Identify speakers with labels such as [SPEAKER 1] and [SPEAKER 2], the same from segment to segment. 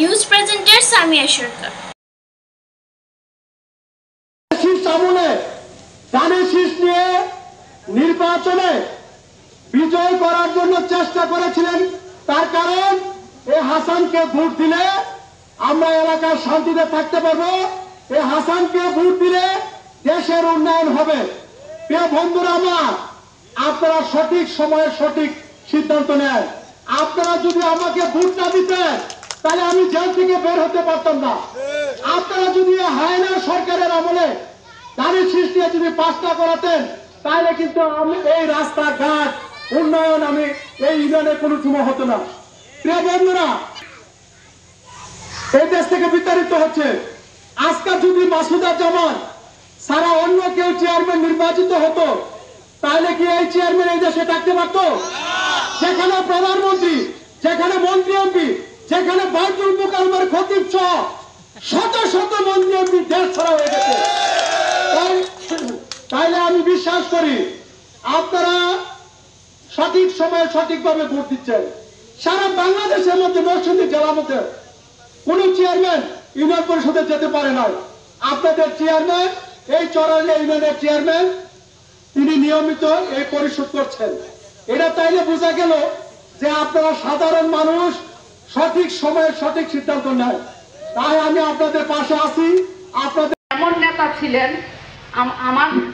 [SPEAKER 1] News presenter Samia সরকার।
[SPEAKER 2] নির্বাচনে বিজয় করার জন্য চেষ্টা করেছিলেন, তার কারণ এই হাসানকে ভোট দিলে আমরা এলাকার শান্তিতে থাকতে পারবো, এই হাসানকে ভোট দিলে দেশের উন্নয়ন হবে। প্রিয় বন্ধুরা আমার, আপনারা সঠিক সময়ে সঠিক সিদ্ধান্ত নেন। আপনারা যদি আমাকে ভোট না দিতেন তাহলে আমি জেল থেকে বের হতে পারতাম না। আপনারা যদি হায়না সরকারের আমলে দাঁড়িয়ে সৃষ্টি যদি পাঁচটা করাতেন তাহলে কিন্তু আমি এই রাস্তাঘাট উন্নয়ন আমি এই ইউনিয়নে কোনো সময় হতো না। প্রিয় বন্ধুরা, এই দেশ থেকে বিতাড়িত হচ্ছে। আজকে যদি মাসুদুজ্জামান সারা অন্য কেউ চেয়ারম্যান নির্বাচিত হতো তাহলে কি এই চেয়ারম্যান এই দেশে থাকতে পারত? যেখানে প্রধানমন্ত্রী, যেখানে মন্ত্রী এমপি, যেখানে বাইতুল মুকাররমের খতিব সহ শত শত মন্ত্রী এমপি দেশ ছাড়া হয়ে গেছে। তাইলে আমি বিশ্বাস করি আপনারা সঠিক সময়ে সঠিকভাবে ভোট দিচ্ছেন। সারা বাংলাদেশের মধ্যে নরসিংদী জেলার মধ্যে কোন চেয়ারম্যান ইউনিয়ন পরিষদে যেতে পারে না। আপনাদের চেয়ারম্যান, এই চরাইলে ইউনিয়নের চেয়ারম্যান, তিনি নিয়মিত এই পরিশোধ করছেন। এটা তাইলে বোঝা গেল যে আপনারা সাধারণ মানুষ সঠিক সময়ে সঠিক সিদ্ধান্ত নেয়। তাই আমি আপনাদের পাশে আছি। আপনাদের
[SPEAKER 3] এমন নেতা ছিলেন,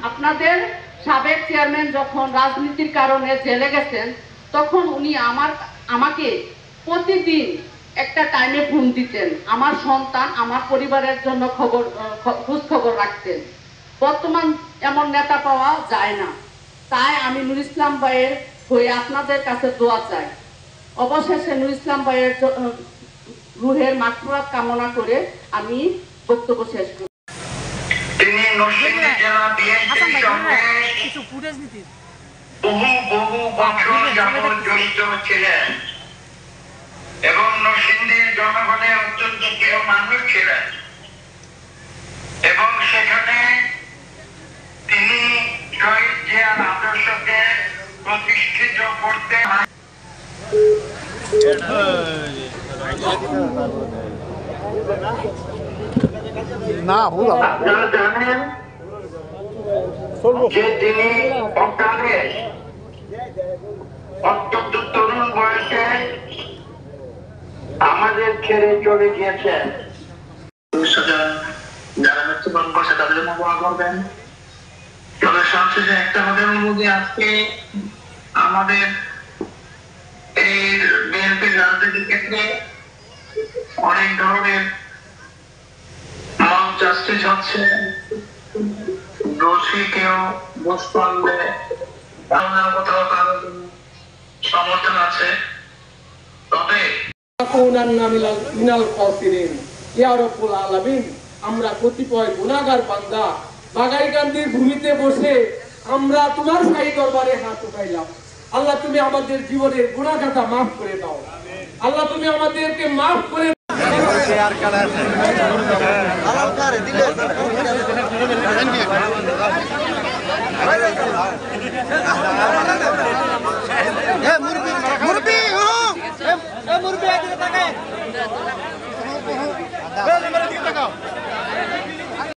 [SPEAKER 3] আপনাদের সাবেক চেয়ারম্যান যখন রাজনীতির কারণে জেলে গেছেন তখন উনি আমাকে প্রতিদিন একটা টাইমে ফোন দিতেন, আমার সন্তান আমার পরিবারের জন্য খোঁজ খবর রাখতেন। বর্তমান এমন নেতা পাওয়া যায় না। তাই আমি নুর ইসলাম ভাইয়ের হয়ে আপনাদের কাছে দোয়া চাই। অবশেষে নুর ইসলাম ভাইয়ের রুহের মাগফিরাত কামনা করে আমি বক্তব্য শেষ করি।
[SPEAKER 4] তিনি নরসিংদী জেলা বিএনপির সঙ্গে বহু বছর যাবৎ জড়িত ছিলেন এবং নরসিংদীর জনগণের অত্যন্ত প্রিয় মানুষ ছিলেন এবং সেখানে তিনি শহীদ জিয়ার আদর্শকে প্রতিষ্ঠিত করতে আপনারা জানেন যে তিনি অকালে অত্যন্ত তরুণ বয়সে আমাদের ছেড়ে চলে গিয়েছেন। যারা মৃত্যুবরণ করছে তাদের মোকাবিলা করবেন। তবে সবশেষে একটা আমাদের অনুভূতি, আজকে আমাদের এই বিএনপির রাজনীতির ক্ষেত্রে অনেক ধরনের জাস্টিস হচ্ছে। দোষী কেউ দোষ পারলে কোথাও কারো সমর্থন আছে। তবে
[SPEAKER 2] আমরা কতিপয় গুনাহগার বান্দা বাগাইকান্দির ভূমিতে বসে আমরা তোমার সাই দরবারে হাত উঠাইলাম। আল্লাহ তুমি আমাদের জীবনের গুনাহগাতা মাফ করে দাও। আল্লাহ তুমি আমাদেরকে মাফ করে দিলে